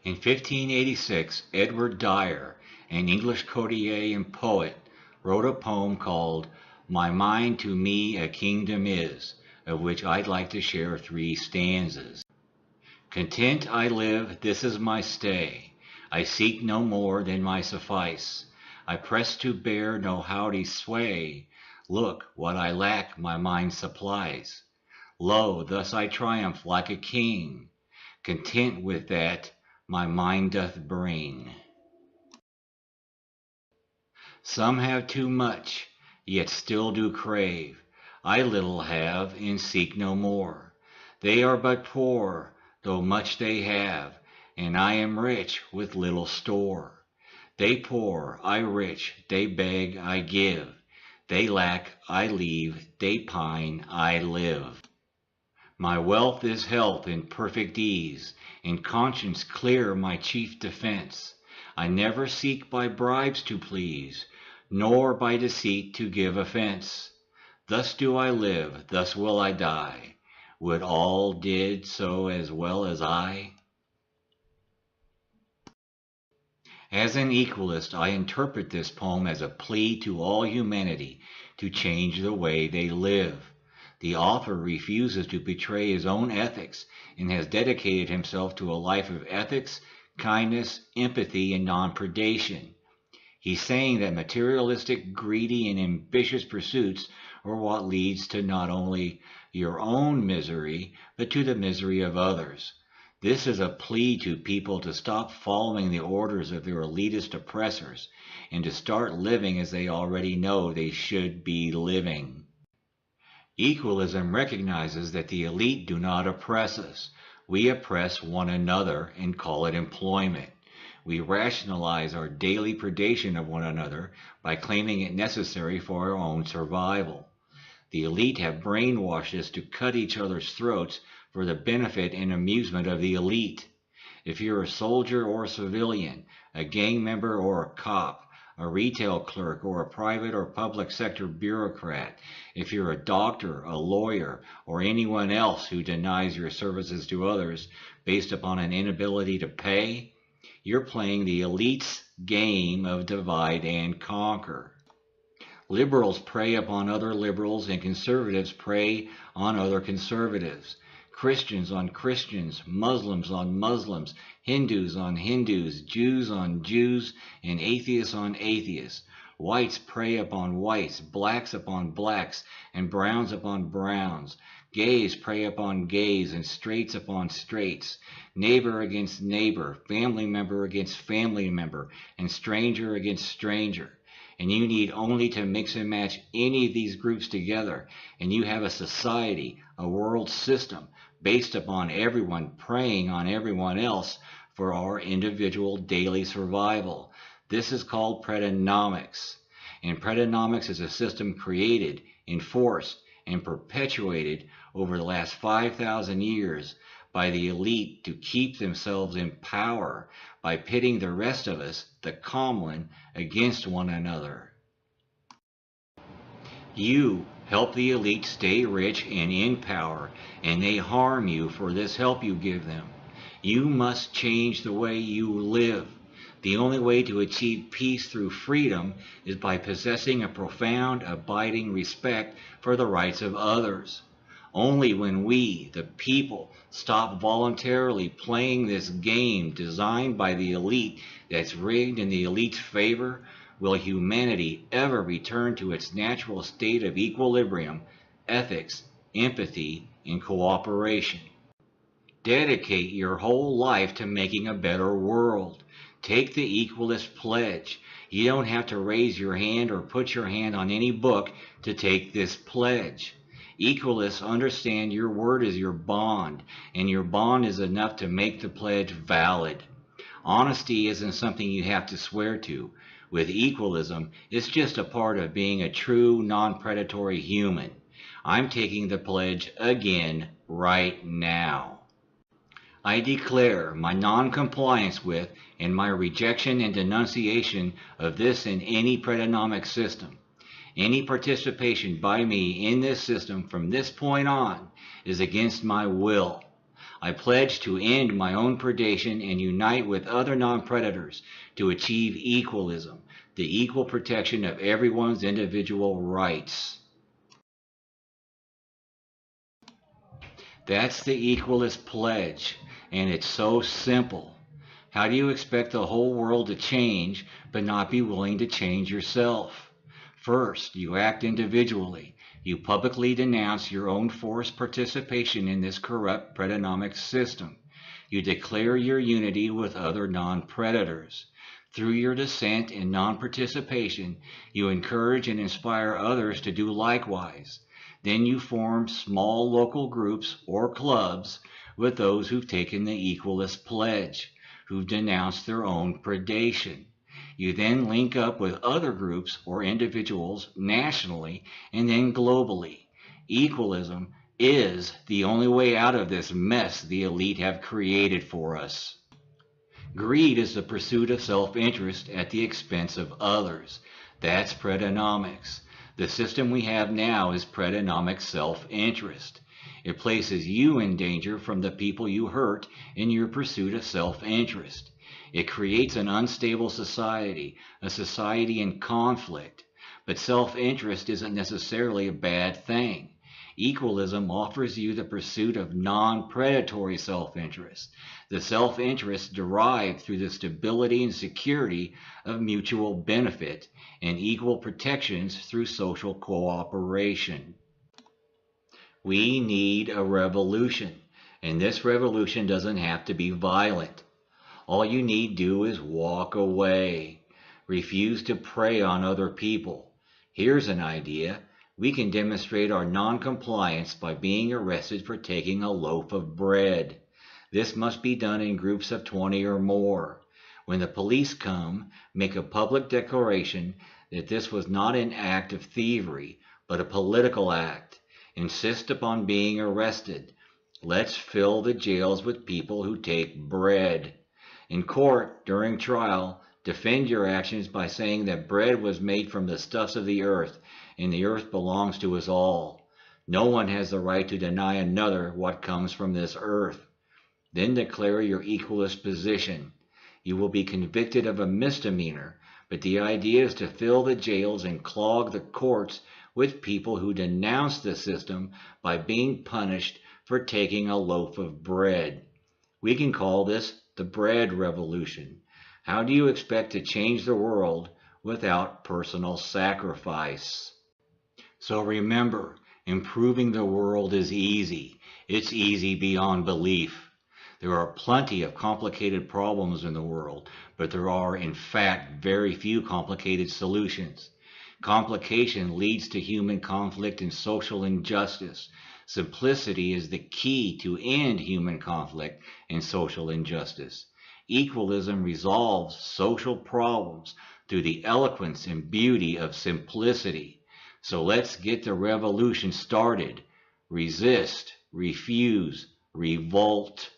In 1586, Edward Dyer, an English courtier and poet, wrote a poem called "My Mind to Me a Kingdom Is," of which I'd like to share 3 stanzas. Content I live, this is my stay. I seek no more than my suffice. I press to bear no haughty sway. Look, what I lack my mind supplies. Lo, thus I triumph like a king, content with that my mind doth bring. Some have too much, yet still do crave. I little have, and seek no more. They are but poor, though much they have, and I am rich with little store. They poor, I rich, they beg, I give. They lack, I leave, they pine, I live. My wealth is health and perfect ease, and conscience clear my chief defense. I never seek by bribes to please, nor by deceit to give offense. Thus do I live, thus will I die. Would all did so as well as I? As an equalist, I interpret this poem as a plea to all humanity to change the way they live. The author refuses to betray his own ethics and has dedicated himself to a life of ethics, kindness, empathy, and non-predation. He's saying that materialistic, greedy, and ambitious pursuits are what leads to not only your own misery, but to the misery of others. This is a plea to people to stop following the orders of their elitist oppressors and to start living as they already know they should be living. Equalism recognizes that the elite do not oppress us. We oppress one another and call it employment. We rationalize our daily predation of one another by claiming it necessary for our own survival. The elite have brainwashed us to cut each other's throats for the benefit and amusement of the elite. If you're a soldier or a civilian, a gang member or a cop, a retail clerk or a private or public sector bureaucrat, if you're a doctor, a lawyer, or anyone else who denies your services to others based upon an inability to pay, you're playing the elite's game of divide and conquer. Liberals prey upon other liberals and conservatives prey on other conservatives. Christians on Christians, Muslims on Muslims, Hindus on Hindus, Jews on Jews, and atheists on atheists. Whites prey upon whites, blacks upon blacks, and browns upon browns. Gays prey upon gays, and straights upon straights. Neighbor against neighbor, family member against family member, and stranger against stranger. And you need only to mix and match any of these groups together, and you have a society, a world system, based upon everyone preying on everyone else for our individual daily survival. This is called predonomics. And predonomics is a system created, enforced, and perpetuated over the last 5,000 years by the elite to keep themselves in power by pitting the rest of us, the common, against one another. You help the elite stay rich and in power, and they harm you for this help you give them. You must change the way you live. The only way to achieve peace through freedom is by possessing a profound, abiding respect for the rights of others. Only when we, the people, stop voluntarily playing this game designed by the elite that's rigged in the elite's favor will humanity ever return to its natural state of equilibrium, ethics, empathy, and cooperation. Dedicate your whole life to making a better world. Take the equalist pledge. You don't have to raise your hand or put your hand on any book to take this pledge. Equalists understand your word is your bond, and your bond is enough to make the pledge valid. Honesty isn't something you have to swear to. With equalism, it's just a part of being a true, non-predatory human. I'm taking the pledge again right now. I declare my non-compliance with and my rejection and denunciation of this and any predonomic system. Any participation by me in this system from this point on is against my will. I pledge to end my own predation and unite with other non-predators to achieve equalism, the equal protection of everyone's individual rights. That's the equalist pledge, and it's so simple. How do you expect the whole world to change but not be willing to change yourself? First, you act individually. You publicly denounce your own forced participation in this corrupt predonomic system. You declare your unity with other non-predators. Through your dissent and non-participation, you encourage and inspire others to do likewise. Then you form small local groups or clubs with those who've taken the equalist pledge, who've denounced their own predation. You then link up with other groups or individuals nationally and then globally. Equalism is the only way out of this mess the elite have created for us. Greed is the pursuit of self-interest at the expense of others. That's predonomics. The system we have now is predonomic self-interest. It places you in danger from the people you hurt in your pursuit of self-interest. It creates an unstable society, a society in conflict. But self-interest isn't necessarily a bad thing. Equalism offers you the pursuit of non-predatory self-interest, the self-interest derived through the stability and security of mutual benefit and equal protections through social cooperation. We need a revolution, and this revolution doesn't have to be violent. All you need do is walk away. Refuse to prey on other people. Here's an idea. We can demonstrate our non-compliance by being arrested for taking a loaf of bread. This must be done in groups of 20 or more. When the police come, make a public declaration that this was not an act of thievery, but a political act. Insist upon being arrested. Let's fill the jails with people who take bread. In court, during trial, defend your actions by saying that bread was made from the stuffs of the earth, and the earth belongs to us all. No one has the right to deny another what comes from this earth. Then declare your equalist position. You will be convicted of a misdemeanor, but the idea is to fill the jails and clog the courts with people who denounce the system by being punished for taking a loaf of bread. We can call this the bread revolution. How do you expect to change the world without personal sacrifice? So remember, improving the world is easy. It's easy beyond belief. There are plenty of complicated problems in the world, but there are, in fact, very few complicated solutions. Complication leads to human conflict and social injustice. Simplicity is the key to end human conflict and social injustice. Equalism resolves social problems through the eloquence and beauty of simplicity. So let's get the revolution started. Resist, refuse, revolt.